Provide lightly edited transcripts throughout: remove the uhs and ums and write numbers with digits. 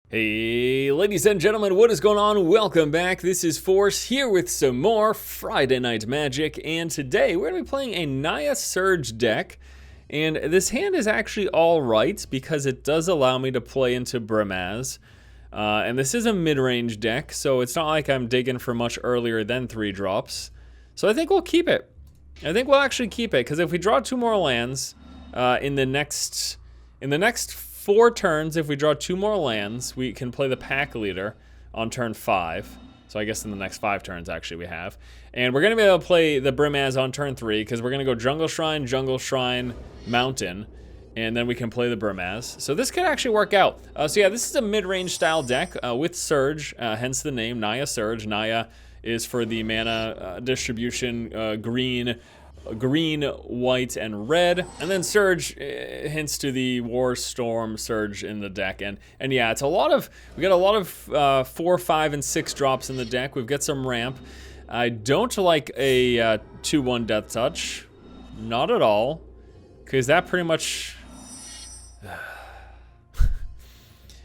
Hey, ladies and gentlemen, what is going on? Welcome back. This is Force here with some more Friday Night Magic, and today we're going to be playing a Naya Surge deck, and this hand is actually alright because it does allow me to play into Brimaz, and this is a mid-range deck, so it's not like I'm digging for much earlier than 3 drops, so I think we'll keep it. I think we'll actually keep it, because if we draw 2 more lands in the next 4 turns, if we draw 2 more lands, we can play the pack leader on turn 5. So I guess in the next 5 turns, actually, we have. And we're going to be able to play the Brimaz on turn 3, because we're going to go Jungle Shrine, Mountain, and then we can play the Brimaz. So this could actually work out. So yeah, this is a mid-range style deck with Surge, hence the name, Naya Surge. Naya is for the mana distribution, green, white, and red, and then Surge hints to the War Storm Surge in the deck, and yeah, it's we got a lot of 4, 5, and 6 drops in the deck. We've got some ramp. I don't like a 2/1 Death Touch, not at all, because that pretty much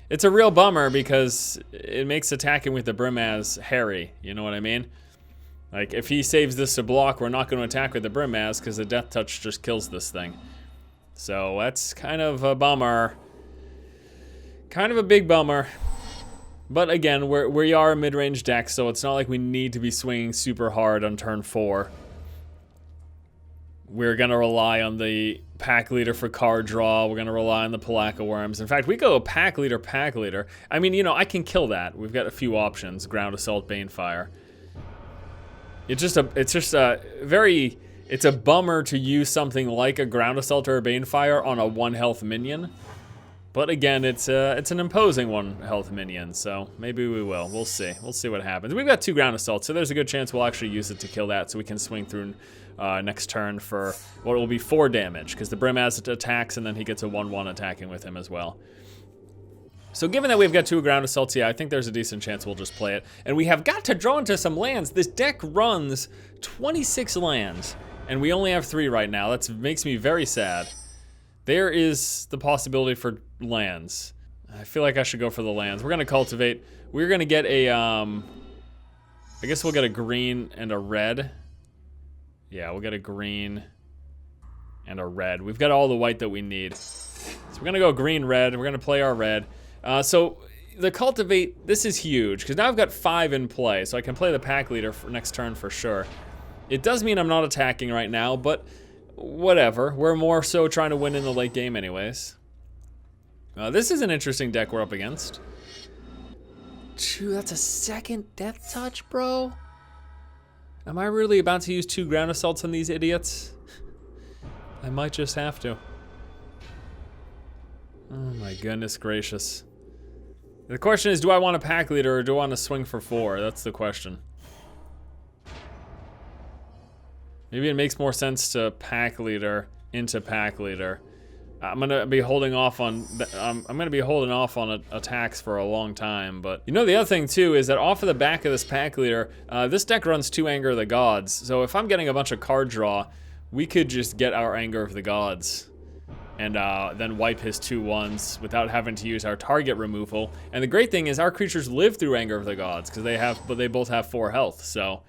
it's a real bummer because it makes attacking with the Brimaz hairy. You know what I mean? Like, if he saves this to block, we're not going to attack with the Brimaz because the Death Touch just kills this thing. So that's kind of a bummer. Kind of a big bummer. But again, we are a mid-range deck, so it's not like we need to be swinging super hard on turn 4. We're going to rely on the pack leader for card draw. We're going to rely on the Palaka Worms. In fact, we go pack leader. I mean, you know, I can kill that. We've got a few options. Ground Assault, Banefire. It's a bummer to use something like a Ground Assault or a Banefire on a 1 health minion. But again, it's an imposing 1 health minion, so maybe we will. We'll see. We'll see what happens. We've got 2 Ground Assaults, so there's a good chance we'll actually use it to kill that, so we can swing through next turn for what will be 4 damage, because the Brimaz attacks and then he gets a 1/1 attacking with him as well. So given that we've got 2 Ground Assaults, yeah, I think there's a decent chance we'll just play it. And we have got to draw into some lands. This deck runs 26 lands, and we only have 3 right now. That makes me very sad. There is the possibility for lands. I feel like I should go for the lands. We're going to cultivate. We're going to get a, I guess we'll get a green and a red. Yeah, we'll get a green and a red. We've got all the white that we need. So we're going to go green-red. We're going to play our red. So the cultivate, this is huge, because now I've got 5 in play, so I can play the pack leader for next turn for sure. It does mean I'm not attacking right now, but whatever. We're more so trying to win in the late game anyways. This is an interesting deck we're up against. That's a 2nd Death Touch, bro? Am I really about to use 2 Ground Assaults on these idiots? I might just have to. Oh my goodness gracious. The question is, do I want a pack leader or do I want to swing for 4? That's the question. Maybe it makes more sense to pack leader into pack leader. I'm gonna be holding off on attacks for a long time, but you know the other thing too is that off of the back of this pack leader, this deck runs 2 Anger of the Gods. So if I'm getting a bunch of card draw, we could just get our Anger of the Gods and then wipe his 2/1s without having to use our target removal. And the great thing is our creatures live through Anger of the Gods because they both have 4 health. So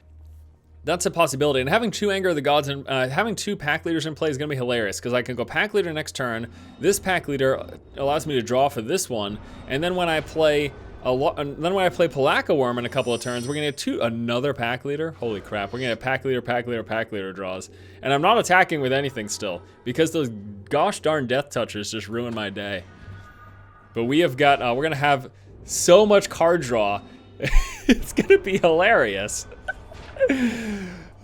that's a possibility. And having 2 Anger of the Gods and having 2 pack leaders in play is going to be hilarious because I can go pack leader next turn. This pack leader allows me to draw for this one, and then when I play Palaka Worm in a couple of turns, we're gonna get another pack leader. Holy crap, we're gonna get pack leader draws. And I'm not attacking with anything still, because those gosh darn Death Touchers just ruin my day. But we have got, we're gonna have so much card draw, it's gonna be hilarious.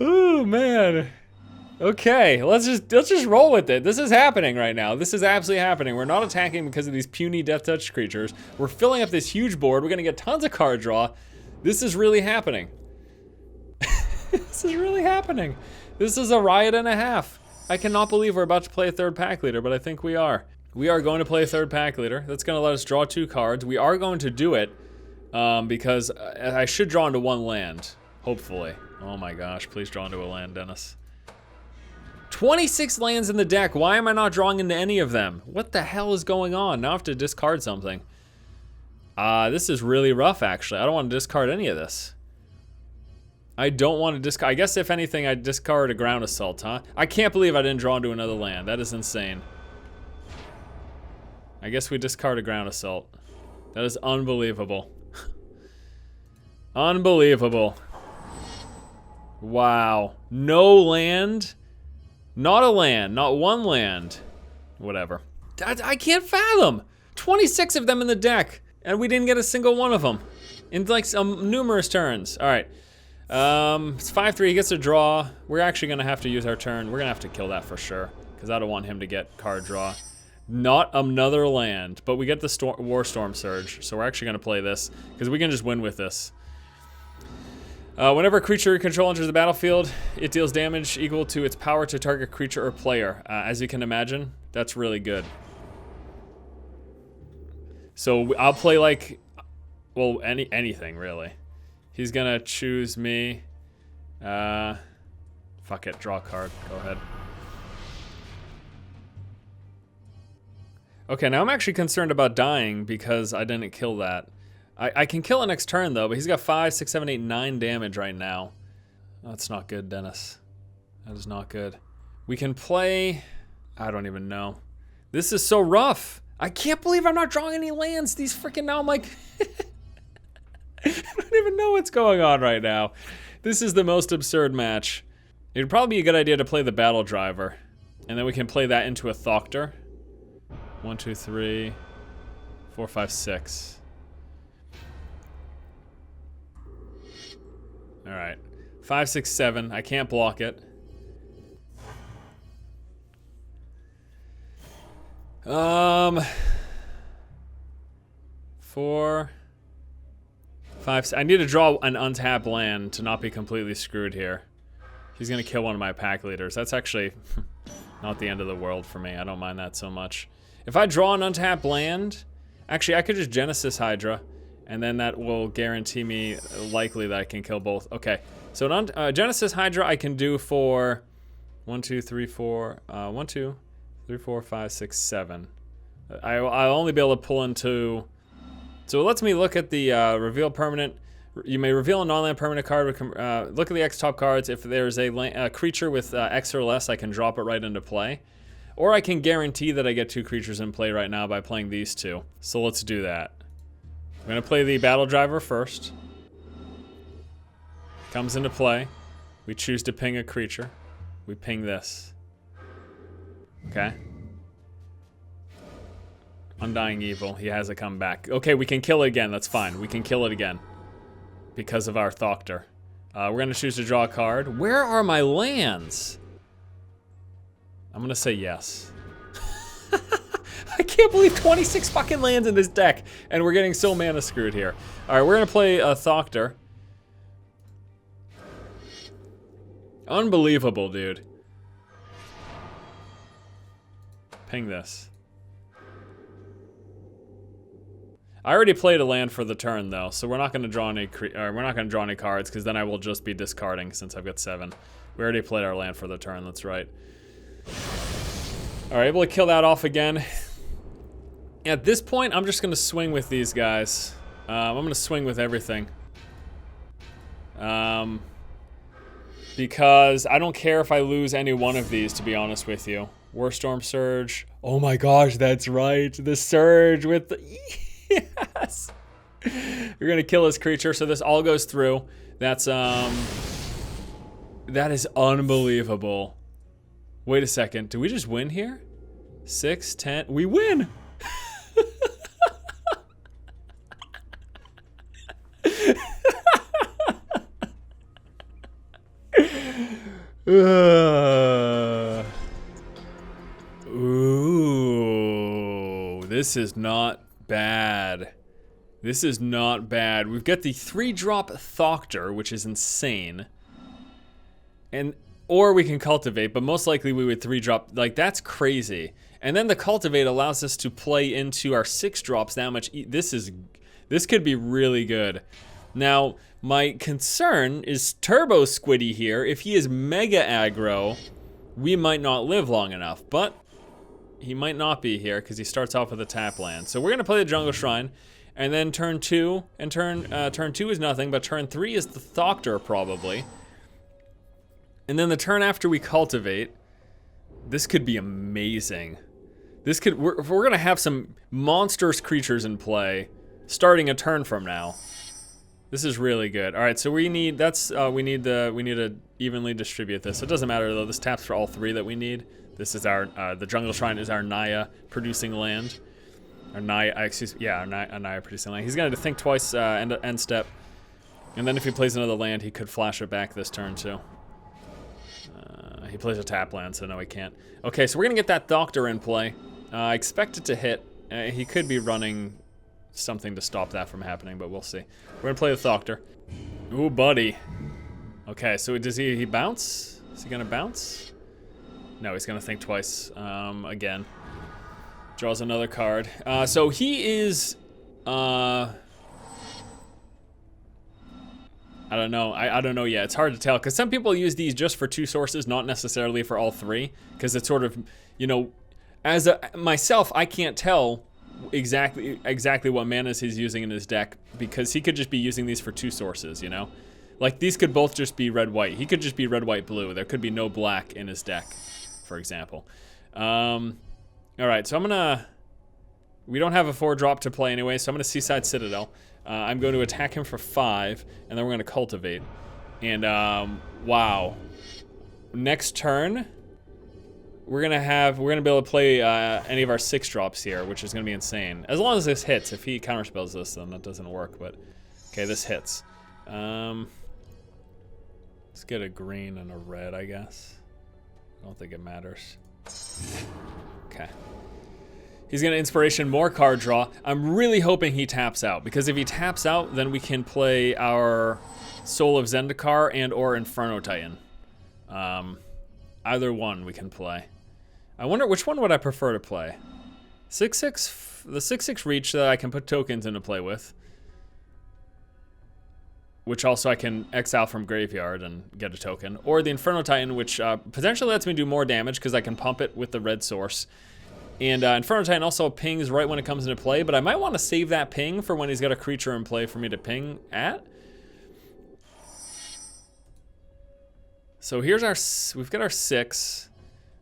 Oh man. Okay, let's just roll with it. This is happening right now. This is absolutely happening. We're not attacking because of these puny Death Touch creatures. We're filling up this huge board. We're gonna get tons of card draw. This is really happening. This is really happening. This is a riot and a half. I cannot believe we're about to play a 3rd pack leader, but I think we are. We are going to play a 3rd pack leader. That's gonna let us draw 2 cards. We are going to do it because I should draw into 1 land, hopefully. Oh my gosh, please draw into a land, Dennis. 26 lands in the deck. Why am I not drawing into any of them? What the hell is going on? Now I have to discard something. This is really rough, actually. I don't want to discard any of this. I don't want to discard. I guess if anything, I'd discard a ground assault, huh? I can't believe I didn't draw into another land. That is insane. I guess we discard a ground assault. That is unbelievable. Unbelievable. Wow. No land? Not a land. Not one land. Whatever. I can't fathom. 26 of them in the deck. And we didn't get a single one of them. In like some numerous turns. Alright. It's 5-3, he gets a draw. We're actually gonna have to use our turn. We're gonna have to kill that for sure, because I don't want him to get card draw. Not another land, but we get the War Storm Surge, so we're actually gonna play this, because we can just win with this. Whenever a creature you control enters the battlefield, it deals damage equal to its power to target creature or player. As you can imagine, that's really good. So I'll play like, well, anything really. He's gonna choose me. Fuck it, draw a card, go ahead. Okay, now I'm actually concerned about dying because I didn't kill that. I can kill it next turn though, but he's got 5, 6, 7, 8, 9 damage right now. That's not good, Dennis. That is not good. We can play, I don't even know. This is so rough. I can't believe I'm not drawing any lands. These freaking, now I'm like, I don't even know what's going on right now. This is the most absurd match. It'd probably be a good idea to play the Battle Driver. And then we can play that into a Thoctor. 1, 2, 3, 4, 5, 6. Alright. 5, 6, 7. I can't block it. 4, 5, I need to draw an untapped land to not be completely screwed here. He's gonna kill one of my pack leaders. That's actually not the end of the world for me. I don't mind that so much. If I draw an untapped land, actually I could just Genesis Hydra, and then that will guarantee me likely that I can kill both. Okay, so Genesis Hydra I can do for 1, 2, 3, 4, 1, 2, 3, 4, 5, 6, 7. I'll only be able to pull into. So it lets me look at the reveal permanent. You may reveal a non-land permanent card. Look at the X top cards. If there's a creature with X or less, I can drop it right into play. Or I can guarantee that I get 2 creatures in play right now by playing these 2. So let's do that. I'm gonna play the Battle Driver first. Comes into play. We choose to ping a creature. We ping this. Okay. Undying Evil, he has it come back. Okay, we can kill it again, that's fine. We can kill it again. Because of our Thoctor. We're gonna choose to draw a card. Where are my lands? I'm gonna say yes. I can't believe 26 fucking lands in this deck, and we're getting so mana screwed here. Alright, we're gonna play a Thoctor. Unbelievable, dude. Ping this. I already played a land for the turn though, so we're not going to draw any cards because then I will just be discarding since I've got 7. We already played our land for the turn. That's right. All right, able to kill that off again. At this point, I'm just going to swing with these guys. I'm going to swing with everything. Because I don't care if I lose any one of these, to be honest with you. War Storm Surge. Oh my gosh, that's right. The Surge with the... Yes! You're gonna kill this creature, so this all goes through. That's, that is unbelievable. Wait a second, do we just win here? 6, 10, we win! Ooh, this is not bad. This is not bad. We've got the 3-drop Thoctor, which is insane. Or we can Cultivate, but most likely we would 3-drop. Like, that's crazy. And then the Cultivate allows us to play into our 6-drops that much. This could be really good. Now, my concern is Turbo Squiddy here. If he is mega aggro, we might not live long enough, but he might not be here because he starts off with a tap land. So we're gonna play the Jungle Shrine, And then turn 2, and turn 2 is nothing, but turn 3 is the Thoctor probably. And then the turn after we cultivate, this could be amazing. This could, we're gonna have some monstrous creatures in play starting a turn from now. This is really good. All right, so we need, we need to evenly distribute this. It doesn't matter though, this taps for all 3 that we need. This is our, the Jungle Shrine is our Naya producing land. Our Naya, our Naya producing land. He's gonna think twice, end step. And then if he plays another land, he could flash it back this turn too. He plays a tap land, so no, he can't. Okay, so we're gonna get that Thoctor in play. I expect it to hit. He could be running something to stop that from happening, but we'll see. We're gonna play the Thoctor. Ooh, buddy. Okay, so does he bounce? Is he gonna bounce? No, he's gonna think twice, again. Draws another card. So he is, I don't know. I don't know yet. It's hard to tell because some people use these just for 2 sources, not necessarily for all 3. Because it's sort of, you know, as myself, I can't tell exactly what manas he's using in his deck because he could just be using these for 2 sources, you know? Like these could both just be red-white. He could just be red-white-blue. There could be no black in his deck, for example. All right, so I'm gonna, we don't have a 4-drop to play anyway, so I'm gonna Seaside Citadel. I'm going to attack him for 5, and then we're gonna cultivate. And wow. Next turn, we're gonna be able to play any of our 6-drops here, which is gonna be insane. As long as this hits. If he counterspells this, then that doesn't work, but okay, this hits. Let's get a green and a red, I guess. I don't think it matters. Okay. He's gonna Inspiration, more card draw. I'm really hoping he taps out, because if he taps out, then we can play our Soul of Zendikar and or Inferno Titan. Either one we can play. I wonder which one would I prefer to play. 6/6, the 6/6 reach that I can put tokens into play with, which also I can exile from graveyard and get a token, or the Inferno Titan, which potentially lets me do more damage because I can pump it with the red source. And Inferno Titan also pings right when it comes into play, but I might want to save that ping for when he's got a creature in play for me to ping at. So here's our, we've got our 6.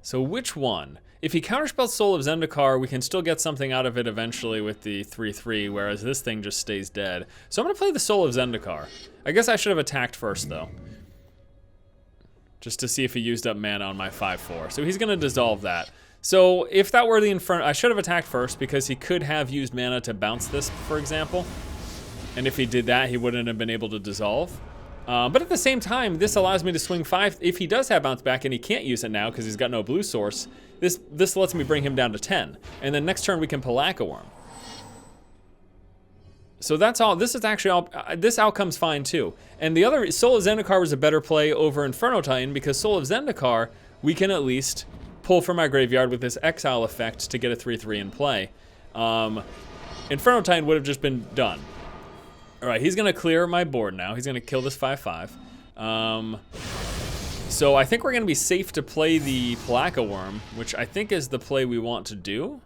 So which one? If he counterspells Soul of Zendikar, we can still get something out of it eventually with the 3/3, whereas this thing just stays dead. So I'm gonna play the Soul of Zendikar. I guess I should have attacked first though, just to see if he used up mana on my 5/4. So he's gonna dissolve that. So if that were the Inferno, I should have attacked first because he could have used mana to bounce this, for example. And if he did that, he wouldn't have been able to dissolve. But at the same time, this allows me to swing 5. If he does have bounce back and he can't use it now because he's got no blue source, this lets me bring him down to 10. And then next turn we can Palaka Worm. So that's all. This is actually all. This outcome's fine too. And the other, Soul of Zendikar was a better play over Inferno Titan because Soul of Zendikar, we can at least pull from my graveyard with this exile effect to get a 3/3 in play. Inferno Titan would have just been done. All right, he's gonna clear my board now. He's gonna kill this 5/5. So I think we're gonna be safe to play the Palaka Worm, which I think is the play we want to do.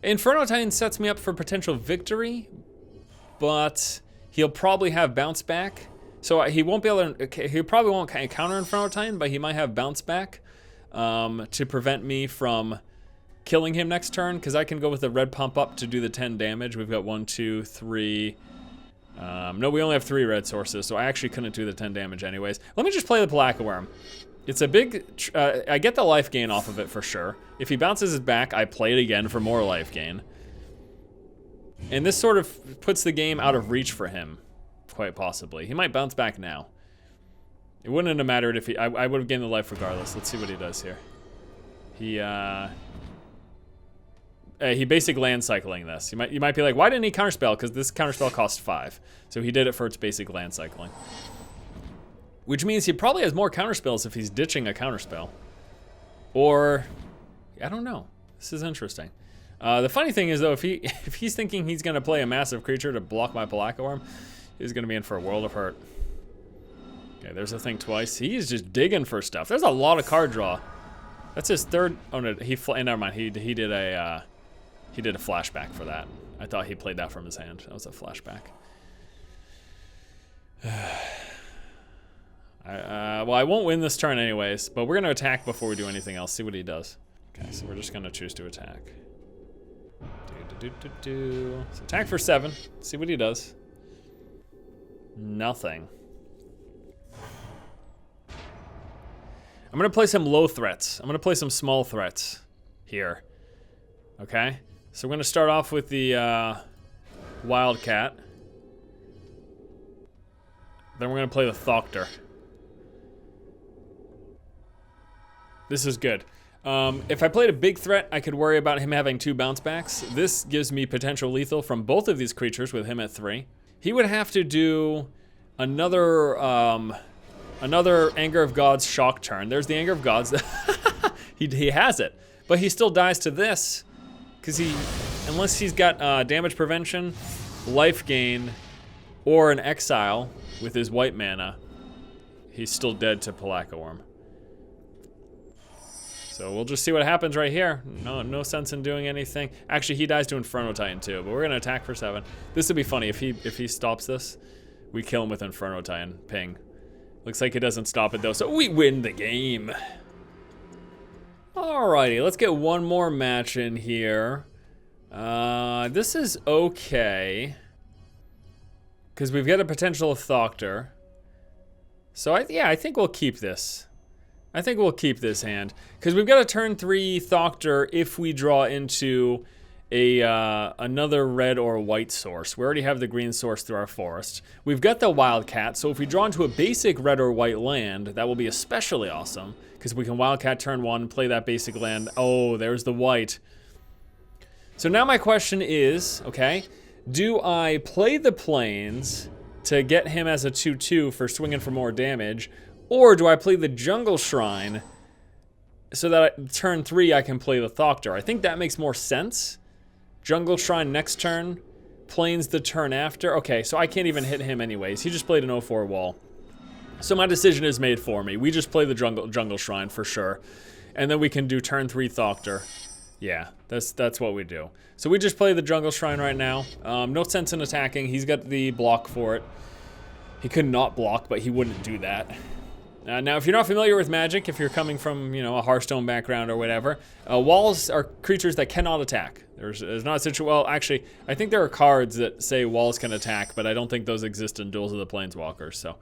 Inferno Titan sets me up for potential victory, but he'll probably have bounce back. So he won't be able to, he probably won't counter Inferno Titan, but he might have bounce back to prevent me from killing him next turn, because I can go with the red pump up to do the 10 damage. We've got 1, 2, 3. No, we only have 3 red sources, so I actually couldn't do the 10 damage anyways. Let me just play the Palaka Worm. It's a big, I get the life gain off of it for sure. If he bounces it back, I play it again for more life gain. And this sort of puts the game out of reach for him, quite possibly. He might bounce back now. It wouldn't have mattered if I would have gained the life regardless. Let's see what he does here. He basic land cycling this. You might be like, why didn't he counterspell? Because this counterspell costs 5. So he did it for its basic land cycling. Which means he probably has more counterspells if he's ditching a counterspell. Or, I don't know. This is interesting. The funny thing is though, if he's thinking he's gonna play a massive creature to block my Palaka Worm, he's gonna be in for a world of hurt. Okay, there's a thing twice. He's just digging for stuff. There's a lot of card draw. That's his third. Oh no, never mind. He did a flashback for that. I thought he played that from his hand. That was a flashback. Well, I won't win this turn anyways, but we're going to attack before we do anything else. See what he does. Okay, so we're just going to choose to attack. So attack for 7. See what he does. Nothing. I'm going to play some low threats. I'm going to play some small threats here. Okay? So we're going to start off with the Wildcat. Then we're going to play the Thoctor. This is good. If I played a big threat, I could worry about him having 2 bounce backs. This gives me potential lethal from both of these creatures with him at 3. He would have to do another Anger of Gods shock turn. There's the Anger of Gods. he has it, but he still dies to this because unless he's got damage prevention, life gain, or an exile with his white mana, he's still dead to Palaka Worm. So we'll just see what happens right here. No sense in doing anything. Actually, he dies to Inferno Titan too, but we're gonna attack for 7. This would be funny if he stops this. We kill him with Inferno Titan. Ping. Looks like he doesn't stop it though, so we win the game. Alrighty, let's get one more match in here. This is okay. Because we've got a potential of Thoctor. So I think we'll keep this. I think we'll keep this hand. Because we've got a turn 3 Thoctor if we draw into another red or white source. We already have the green source through our forest. We've got the Wildcat, so if we draw into a basic red or white land, that will be especially awesome. Because we can Wildcat turn 1, play that basic land. Oh, there's the white. So now my question is, okay, do I play the plains to get him as a 2/2 for swinging for more damage, or do I play the Jungle Shrine so that turn 3 I can play the Thoctor? I think that makes more sense. Jungle Shrine next turn, plains the turn after. Okay, so I can't even hit him anyways. He just played an 0/4 wall. So my decision is made for me. We just play the Jungle Shrine for sure. And then we can do turn 3 Thoctor. Yeah, that's what we do. So we just play the Jungle Shrine right now. No sense in attacking. He's got the block for it. He could not block, but he wouldn't do that. Now, if you're not familiar with Magic, if you're coming from, a Hearthstone background or whatever, walls are creatures that cannot attack. There's not a situation. Well, actually, I think there are cards that say walls can attack, but I don't think those exist in Duels of the Planeswalkers. So,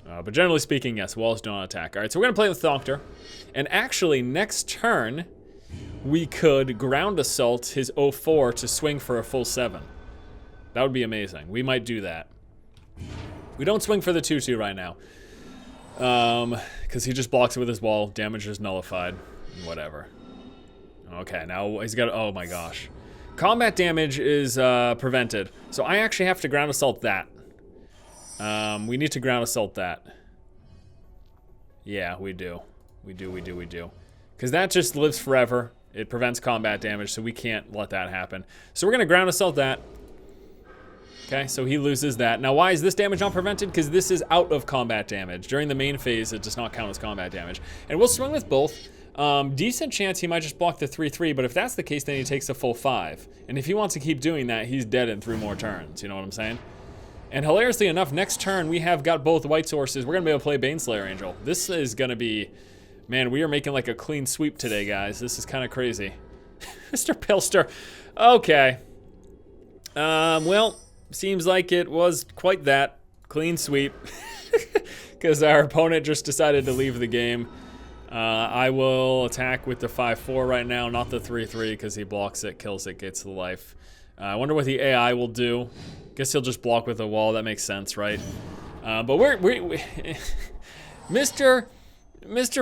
but generally speaking, yes, walls do not attack. All right, so we're gonna play with Thoctor, and actually, next turn, we could ground assault his 0/4 to swing for a full 7. That would be amazing. We might do that. We don't swing for the 2/2 right now. Because he just blocks it with his wall, damage is nullified, whatever. Okay, now he's got, oh my gosh. Combat damage is prevented, so I actually have to ground assault that. We need to ground assault that. Yeah, we do. We do. Because that just lives forever. It prevents combat damage, so we can't let that happen. So we're gonna ground assault that. Okay, so he loses that. Now, why is this damage not prevented? Because this is out of combat damage. During the main phase, it does not count as combat damage. And we'll swing with both. Decent chance he might just block the 3/3, but if that's the case, then he takes a full 5. And if he wants to keep doing that, he's dead in 3 more turns. You know what I'm saying? And hilariously enough, next turn, we have got both white sources. We're going to be able to play Baneslayer Angel. This is going to be... Man, we are making like a clean sweep today, guys. This is kind of crazy. Mr. Pilster. Okay. Well... Seems like it was quite that clean sweep because our opponent just decided to leave the game. I will attack with the 5/4 right now, not the 3/3 because he blocks it, kills it, gets the life. I wonder what the AI will do. Guess he'll just block with a wall. That makes sense, right? But we Mr.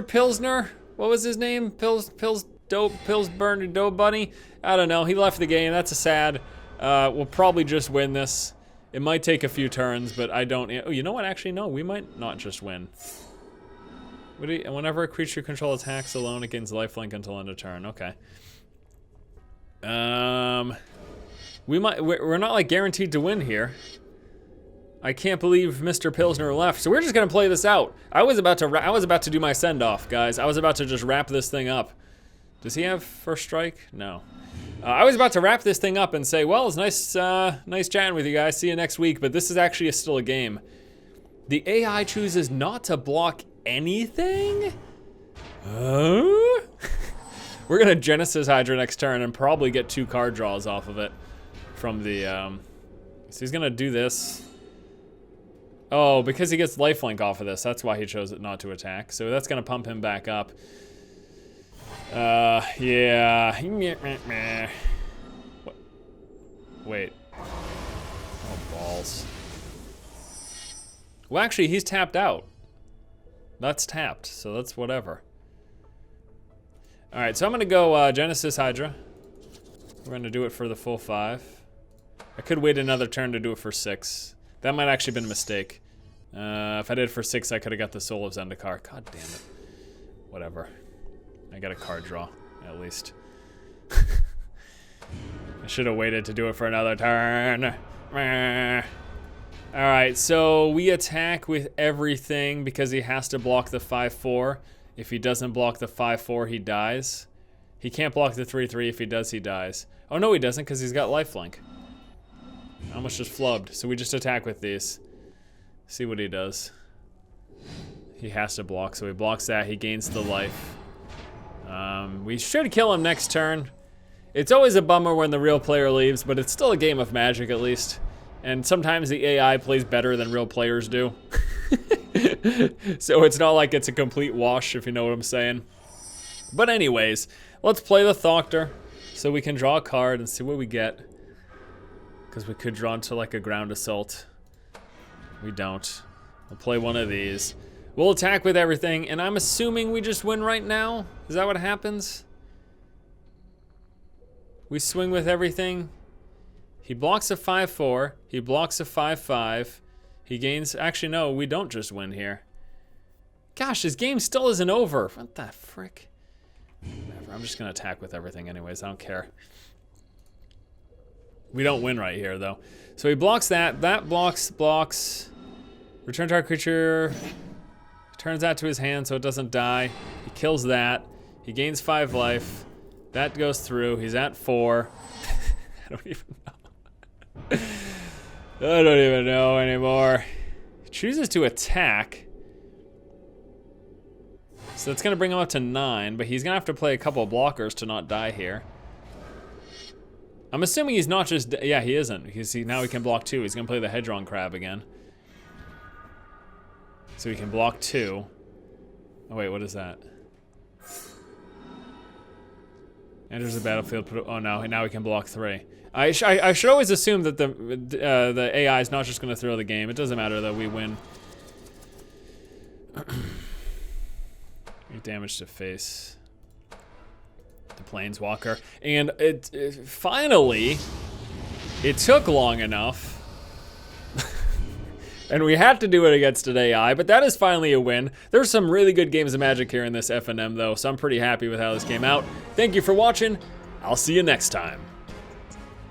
Pilsner, what was his name? Pillsburn Dough Bunny? I don't know. He left the game. That's a sad. We'll probably just win this. It might take a few turns, but I don't... Oh, you know what? Actually, no. We might not just win. Whenever a creature you control attacks alone, it gains lifelink until end of turn. Okay. We're not, like, guaranteed to win here. I can't believe Mr. Pilsner left. So we're just gonna play this out. I was about to do my send-off, guys. I was about to just wrap this thing up. Does he have first strike? No. I was about to wrap this thing up and say, well, it's nice chatting with you guys. See you next week. But this is actually still a game. The AI chooses not to block anything? We're gonna Genesis Hydra next turn and probably get 2 card draws off of it from the, so he's gonna do this. Oh, because he gets lifelink off of this. That's why he chose it not to attack. So that's gonna pump him back up. Yeah. What? Wait. Oh, balls. Well, actually, he's tapped out. That's tapped, so that's whatever. All right, so I'm gonna go Genesis Hydra. We're gonna do it for the full 5. I could wait another turn to do it for 6. That might actually been a mistake. If I did it for 6, I could have got the Soul of Zendikar. God damn it. Whatever. I got a card draw, at least. I should have waited to do it for another turn. Alright, so we attack with everything because he has to block the 5/4. If he doesn't block the 5/4, he dies. He can't block the 3/3. If he does, he dies. Oh, no, he doesn't because he's got lifelink. I almost just flubbed. So we just attack with these. See what he does. He has to block, so he blocks that. He gains the life. We should kill him next turn. It's always a bummer when the real player leaves, but it's still a game of Magic at least. And sometimes the AI plays better than real players do. So it's not like it's a complete wash, if you know what I'm saying. But anyways, let's play the Thoctor so we can draw a card and see what we get. Because we could draw into like a ground assault. We don't. We'll play one of these. We'll attack with everything, and I'm assuming we just win right now? Is that what happens? We swing with everything. He blocks a 5/4. He blocks a 5/5. He gains... Actually, no, we don't just win here. Gosh, this game still isn't over. What the frick? Whatever, I'm just going to attack with everything anyways. I don't care. We don't win right here, though. So he blocks that. That blocks. Return target creature. Turns that to his hand so it doesn't die. He kills that. He gains 5 life. That goes through. He's at 4. I don't even know. I don't even know anymore. He chooses to attack. So that's going to bring him up to 9, but he's going to have to play a couple of blockers to not die here. I'm assuming he's not just... Yeah, he isn't. Because now he can block 2. He's going to play the Hedron Crab again. So he can block 2. Oh wait, what is that? Enters the battlefield. Oh no, now he can block 3. I should always assume that the AI is not just going to throw the game. It doesn't matter though, we win. Damage to face the Planeswalker, and it finally it took long enough. And we had to do it against an AI, but that is finally a win. There's some really good games of Magic here in this FNM though, so I'm pretty happy with how this came out. Thank you for watching. I'll see you next time.